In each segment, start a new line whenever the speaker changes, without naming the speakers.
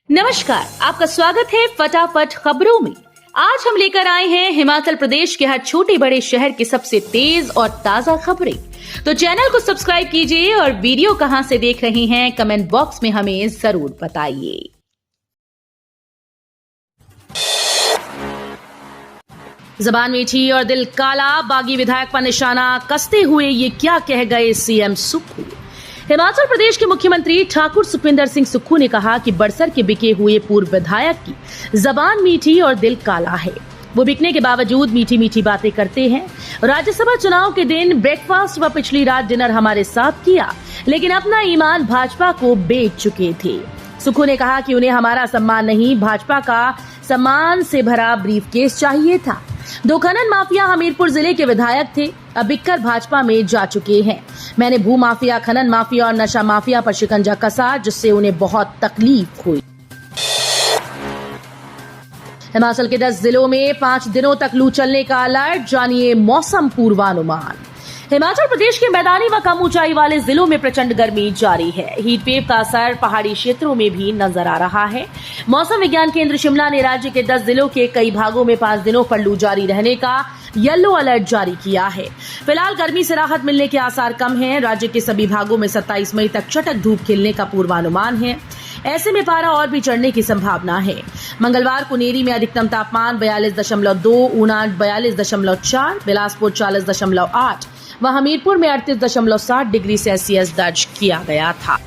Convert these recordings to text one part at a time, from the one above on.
नमस्कार, आपका स्वागत है फटाफट खबरों में। आज हम लेकर आए हैं हिमाचल प्रदेश के हर छोटे बड़े शहर की सबसे तेज और ताजा खबरें। तो चैनल को सब्सक्राइब कीजिए और वीडियो कहां से देख रहे हैं कमेंट बॉक्स में हमें जरूर बताइए। जबान मीठी और दिल काला, बागी विधायक पर निशाना कसते हुए ये क्या कह गए सीएम सुक्खू। हिमाचल प्रदेश के मुख्यमंत्री ठाकुर सुखविंदर सिंह सुक्खू ने कहा कि बड़सर के बिके हुए पूर्व विधायक की जबान मीठी और दिल काला है। वो बिकने के बावजूद मीठी मीठी बातें करते हैं। राज्यसभा चुनाव के दिन ब्रेकफास्ट व पिछली रात डिनर हमारे साथ किया, लेकिन अपना ईमान भाजपा को बेच चुके थे। सुक्खू ने कहा कि उन्हें हमारा सम्मान नहीं, भाजपा का सम्मान से भरा ब्रीफकेस चाहिए था। दो खनन माफिया हमीरपुर जिले के विधायक थे, अब बिककर भाजपा में जा चुके हैं। मैंने भू माफिया, खनन माफिया और नशा माफिया पर शिकंजा कसा, जिससे उन्हें बहुत तकलीफ हुई। हिमाचल के 10 जिलों में 5 दिनों तक लू चलने का अलर्ट, जानिए मौसम पूर्वानुमान। हिमाचल प्रदेश के मैदानी व कम ऊंचाई वाले जिलों में प्रचंड गर्मी जारी है। हीट वेव का असर पहाड़ी क्षेत्रों में भी नजर आ रहा है। मौसम विज्ञान केंद्र शिमला ने राज्य के 10 जिलों के कई भागों में 5 दिनों पर लू जारी रहने का येलो अलर्ट जारी किया है। फिलहाल गर्मी से राहत मिलने के आसार कम हैं। राज्य के सभी भागों में 27 मई तक चटक धूप खिलने का पूर्वानुमान है। ऐसे में पारा और भी चढ़ने की संभावना है। मंगलवार को नेरी में अधिकतम तापमान 42.2, ऊना 42.4, बिलासपुर 40.8 व हमीरपुर में 38.7 डिग्री सेल्सियस दर्ज किया गया था।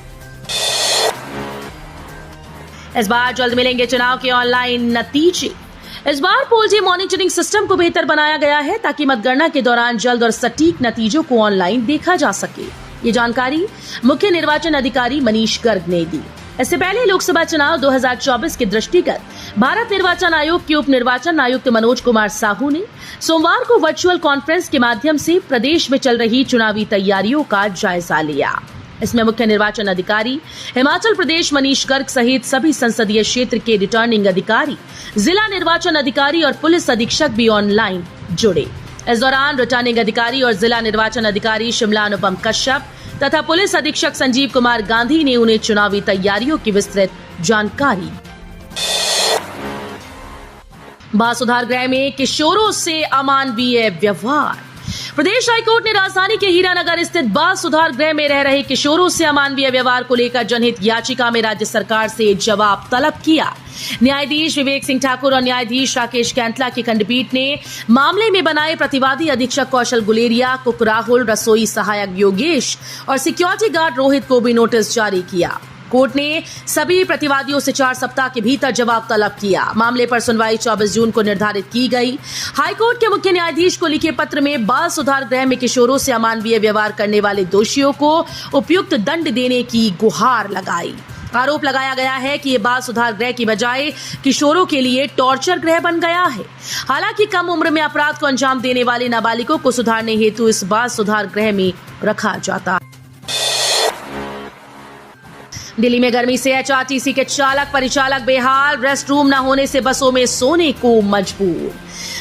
इस बार जल्द मिलेंगे चुनाव के ऑनलाइन नतीजे। इस बार पोल मॉनिटरिंग सिस्टम को बेहतर बनाया गया है ताकि मतगणना के दौरान जल्द और सटीक नतीजों को ऑनलाइन देखा जा सके। ये जानकारी मुख्य निर्वाचन अधिकारी मनीष गर्ग ने दी। इससे पहले लोकसभा चुनाव 2024 के दृष्टिगत भारत निर्वाचन आयोग के उप निर्वाचन आयुक्त मनोज कुमार साहू ने सोमवार को वर्चुअल कॉन्फ्रेंस के माध्यम से प्रदेश में चल रही चुनावी तैयारियों का जायजा लिया। इसमें मुख्य निर्वाचन अधिकारी हिमाचल प्रदेश मनीष गर्ग सहित सभी संसदीय क्षेत्र के रिटर्निंग अधिकारी, जिला निर्वाचन अधिकारी और पुलिस अधीक्षक भी ऑनलाइन जुड़े। इस दौरान रिटर्निंग अधिकारी और जिला निर्वाचन अधिकारी शिमला अनुपम कश्यप तथा पुलिस अधीक्षक संजीव कुमार गांधी ने उन्हें चुनावी तैयारियों की विस्तृत जानकारी। बाल सुधार गृह में किशोरों से अमानवीय व्यवहार। प्रदेश हाईकोर्ट ने राजधानी के हीरानगर स्थित बाल सुधार गृह में रह रहे किशोरों से अमानवीय व्यवहार को लेकर जनहित याचिका में राज्य सरकार से जवाब तलब किया। न्यायाधीश विवेक सिंह ठाकुर और न्यायाधीश राकेश कैंतला की खंडपीठ ने मामले में बनाए प्रतिवादी अधीक्षक कौशल गुलेरिया, कुक राहुल, रसोई सहायक योगेश और सिक्योरिटी गार्ड रोहित को भी नोटिस जारी किया। कोर्ट ने सभी प्रतिवादियों से 4 सप्ताह के भीतर जवाब तलब किया। मामले पर सुनवाई 24 जून को निर्धारित की गई। हाईकोर्ट के मुख्य न्यायाधीश को लिखे पत्र में बाल सुधार गृह में किशोरों से अमानवीय व्यवहार करने वाले दोषियों को उपयुक्त दंड देने की गुहार लगाई। आरोप लगाया गया है कि ये बाल सुधार गृह की बजाय किशोरों के लिए टॉर्चर गृह बन गया है। हालांकि कम उम्र में अपराध को अंजाम देने वाले नाबालिगों को सुधारने हेतु इस बाल सुधार गृह में रखा जाता है। दिल्ली में गर्मी से एचआरटीसी के चालक परिचालक बेहाल, रेस्ट रूम न होने से बसों में सोने को मजबूर।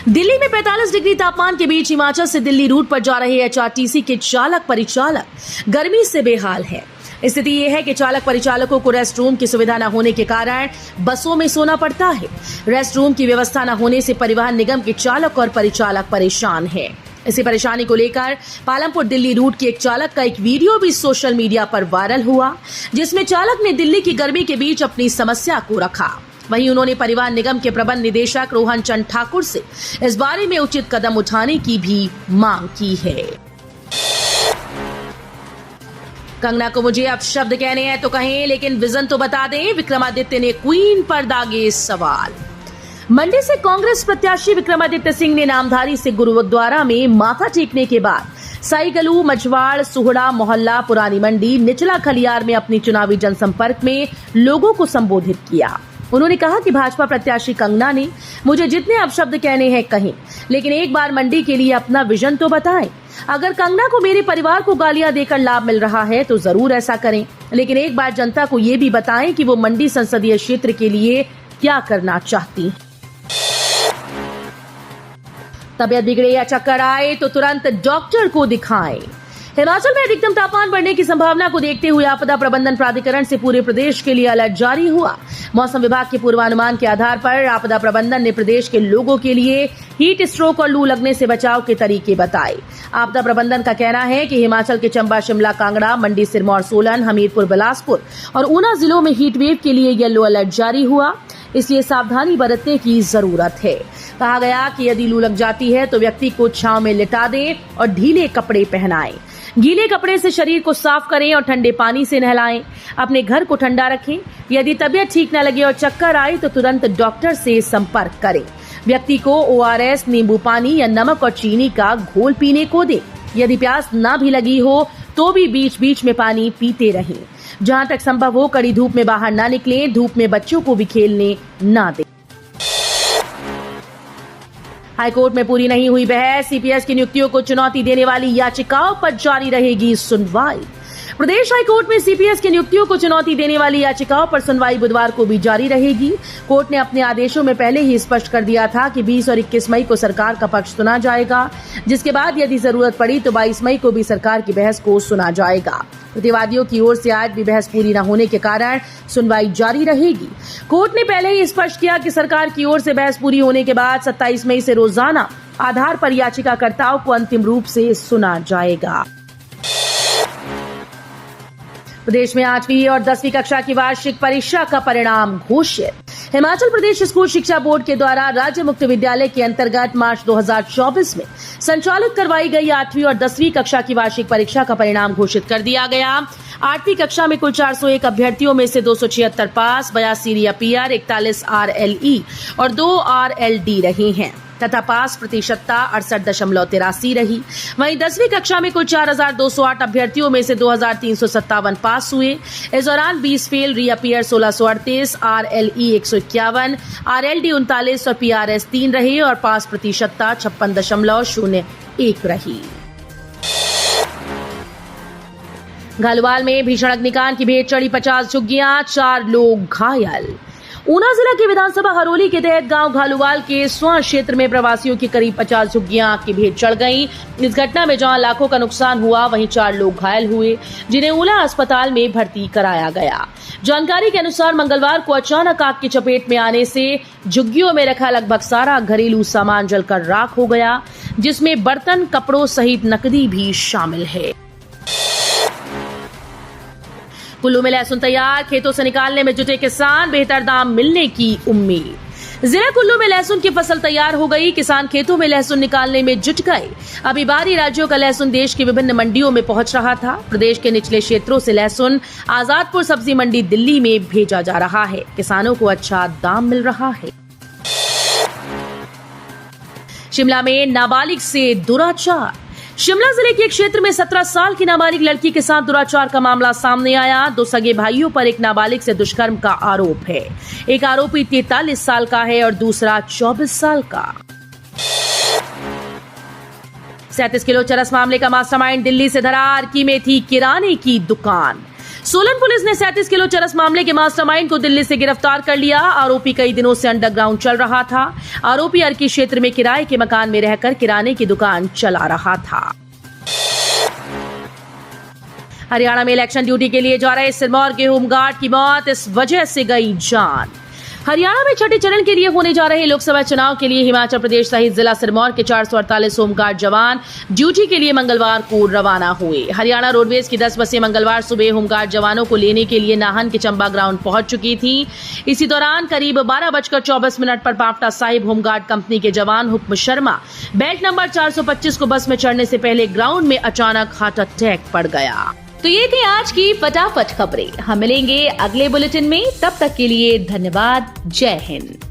दिल्ली में 45 डिग्री तापमान के बीच हिमाचल से दिल्ली रूट पर जा रहे एचआरटीसी के चालक परिचालक गर्मी से बेहाल है। स्थिति यह है कि चालक परिचालकों को रेस्ट रूम की सुविधा न होने के कारण बसों में सोना पड़ता है। रेस्ट रूम की व्यवस्था न होने से परिवहन निगम के चालक और परिचालक परेशान है। इसी परेशानी को लेकर पालमपुर दिल्ली रूट के एक चालक का एक वीडियो भी सोशल मीडिया पर वायरल हुआ, जिसमें चालक ने दिल्ली की गर्मी के बीच अपनी समस्या को रखा। वहीं उन्होंने परिवहन निगम के प्रबंध निदेशक रोहन चंद ठाकुर से इस बारे में उचित कदम उठाने की भी मांग की है। कंगना को मुझे अब शब्द कहने हैं तो कहें, लेकिन विजन तो बता दें। विक्रमादित्य ने क्वीन पर दागे सवाल। मंडी से कांग्रेस प्रत्याशी विक्रमादित्य सिंह ने नामधारी से गुरुद्वारा में माथा टेकने के बाद साईगलू, मझवाड़, सुहड़ा मोहल्ला, पुरानी मंडी, निचला खलियार में अपनी चुनावी जनसंपर्क में लोगों को संबोधित किया। उन्होंने कहा कि भाजपा प्रत्याशी कंगना ने मुझे जितने अपशब्द कहने हैं कहें, लेकिन एक बार मंडी के लिए अपना विजन तो बताएं। अगर कंगना को मेरे परिवार को गालियां देकर लाभ मिल रहा है तो जरूर ऐसा करें, लेकिन एक बार जनता को ये भी बताएं कि वो मंडी संसदीय क्षेत्र के लिए क्या करना चाहती हैं। तबियत बिगड़े या चक्कर आए तो तुरंत डॉक्टर को दिखाएं। हिमाचल में अधिकतम तापमान बढ़ने की संभावना को देखते हुए आपदा प्रबंधन प्राधिकरण से पूरे प्रदेश के लिए अलर्ट जारी हुआ। मौसम विभाग के पूर्वानुमान के आधार पर आपदा प्रबंधन ने प्रदेश के लोगों के लिए हीट स्ट्रोक और लू लगने से बचाव के तरीके बताए। आपदा प्रबंधन का कहना है कि हिमाचल के चंबा, शिमला, कांगड़ा, मंडी, सिरमौर, सोलन, हमीरपुर, बिलासपुर और ऊना जिलों में हीट वेव के लिए येलो अलर्ट जारी हुआ, इसलिए सावधानी बरतने की जरूरत है। कहा गया कि यदि लू लग जाती है तो व्यक्ति को छांव में लिटा दें और ढीले कपड़े पहनाएं। गीले कपड़े से शरीर को साफ करें और ठंडे पानी से नहलाएं। अपने घर को ठंडा रखें। यदि तबीयत ठीक न लगे और चक्कर आए तो तुरंत डॉक्टर से संपर्क करें। व्यक्ति को ORS, नींबू पानी या नमक और चीनी का घोल पीने को दें। यदि प्यास न भी लगी हो तो भी बीच बीच में पानी पीते रहें। जहां तक संभव हो कड़ी धूप में बाहर न निकलें। धूप में बच्चों को भी खेलने न दें। हाईकोर्ट में पूरी नहीं हुई बहस। CPS की नियुक्तियों को चुनौती देने वाली याचिकाओं पर जारी रहेगी सुनवाई। प्रदेश हाईकोर्ट में CPS की नियुक्तियों को चुनौती देने वाली याचिकाओं पर सुनवाई बुधवार को भी जारी रहेगी। कोर्ट ने अपने आदेशों में पहले ही स्पष्ट कर दिया था कि 20 और 21 मई को सरकार का पक्ष सुना जाएगा, जिसके बाद यदि जरूरत पड़ी तो 22 मई को भी सरकार की बहस को सुना जाएगा। प्रतिवादियों की ओर से आज भी बहस पूरी न होने के कारण सुनवाई जारी रहेगी। कोर्ट ने पहले ही स्पष्ट किया कि सरकार की ओर से बहस पूरी होने के बाद 27 मई से रोजाना आधार पर याचिकाकर्ताओं को अंतिम रूप से सुना जाएगा। प्रदेश में 8वीं और 10वीं कक्षा की वार्षिक परीक्षा का परिणाम घोषित। हिमाचल प्रदेश स्कूल शिक्षा बोर्ड के द्वारा राज्य मुक्त विद्यालय के अंतर्गत मार्च 2024 में संचालित करवाई गई 8वीं और 10वीं कक्षा की वार्षिक परीक्षा का परिणाम घोषित कर दिया गया। 8वीं कक्षा में कुल 401 अभ्यर्थियों में से 276 पास, 82 रीअपियर, 41 RLE और 2 RLD रहे हैं तथा पास प्रतिशतता 68.83 रही। वहीं 10वीं कक्षा में कुल 4,208 अभ्यर्थियों में से 2,357 पास हुए। इस दौरान 20 फेल, रीअपियर 1638, RLE 151, RLD 39 और PRS 3 रहे और पास प्रतिशतता 56.01 रही। घालुवाल में भीषण अग्निकांड की भेंट चढ़ी 50 झुग्गियां, 4 लोग घायल। ऊना जिला के विधानसभा हरोली के तहत गांव घालुवाल के स्वां क्षेत्र में प्रवासियों की करीब 50 झुग्गियां आग की भेंट चढ़ गईं। इस घटना में जहां लाखों का नुकसान हुआ, वहीं 4 लोग घायल हुए, जिन्हें ऊना अस्पताल में भर्ती कराया गया। जानकारी के अनुसार मंगलवार को अचानक आग की चपेट में आने से झुग्गियों में रखा लगभग सारा घरेलू सामान जलकर राख हो गया, जिसमें बर्तन, कपड़ों सहित नकदी भी शामिल है। कुल्लू में लहसुन तैयार, खेतों से निकालने में जुटे किसान, बेहतर दाम मिलने की उम्मीद। जिला कुल्लू में लहसुन की फसल तैयार हो गई, किसान खेतों में लहसुन निकालने में जुट गए। अभी बाहरी राज्यों का लहसुन देश की विभिन्न मंडियों में पहुंच रहा था। प्रदेश के निचले क्षेत्रों से लहसुन आजादपुर सब्जी मंडी दिल्ली में भेजा जा रहा है। किसानों को अच्छा दाम मिल रहा है। शिमला में नाबालिग से दुराचार। शिमला जिले के एक क्षेत्र में 17 साल की नाबालिग लड़की के साथ दुराचार का मामला सामने आया। 2 सगे भाइयों पर एक नाबालिग से दुष्कर्म का आरोप है। एक आरोपी 43 साल का है और दूसरा 24 साल का। 37 किलो चरस मामले का मास्टरमाइंड दिल्ली से धरा। अर्की में थी किराने की दुकान। सोलन पुलिस ने 37 किलो चरस मामले के मास्टरमाइंड को दिल्ली से गिरफ्तार कर लिया। आरोपी कई दिनों से अंडरग्राउंड चल रहा था। आरोपी अर्की क्षेत्र में किराए के मकान में रहकर किराने की दुकान चला रहा था। हरियाणा में इलेक्शन ड्यूटी के लिए जा रहे सिरमौर के होमगार्ड की मौत, इस वजह से गई जान। हरियाणा में छठे चरण के लिए होने जा रहे लोकसभा चुनाव के लिए हिमाचल प्रदेश सहित जिला सिरमौर के 448 होमगार्ड जवान ड्यूटी के लिए मंगलवार को रवाना हुए। हरियाणा रोडवेज की 10 बसें मंगलवार सुबह होमगार्ड जवानों को लेने के लिए नाहन के चंबा ग्राउंड पहुंच चुकी थी। इसी दौरान करीब 12:24 पर पावटा साहिब होमगार्ड कंपनी के जवान हुक्म शर्मा बेल्ट नंबर 425 को बस में चढ़ने से पहले ग्राउंड में अचानक हार्ट अटैक पड़ गया। तो ये थी आज की फटाफट खबरें। हम मिलेंगे अगले बुलेटिन में, तब तक के लिए धन्यवाद। जय हिंद।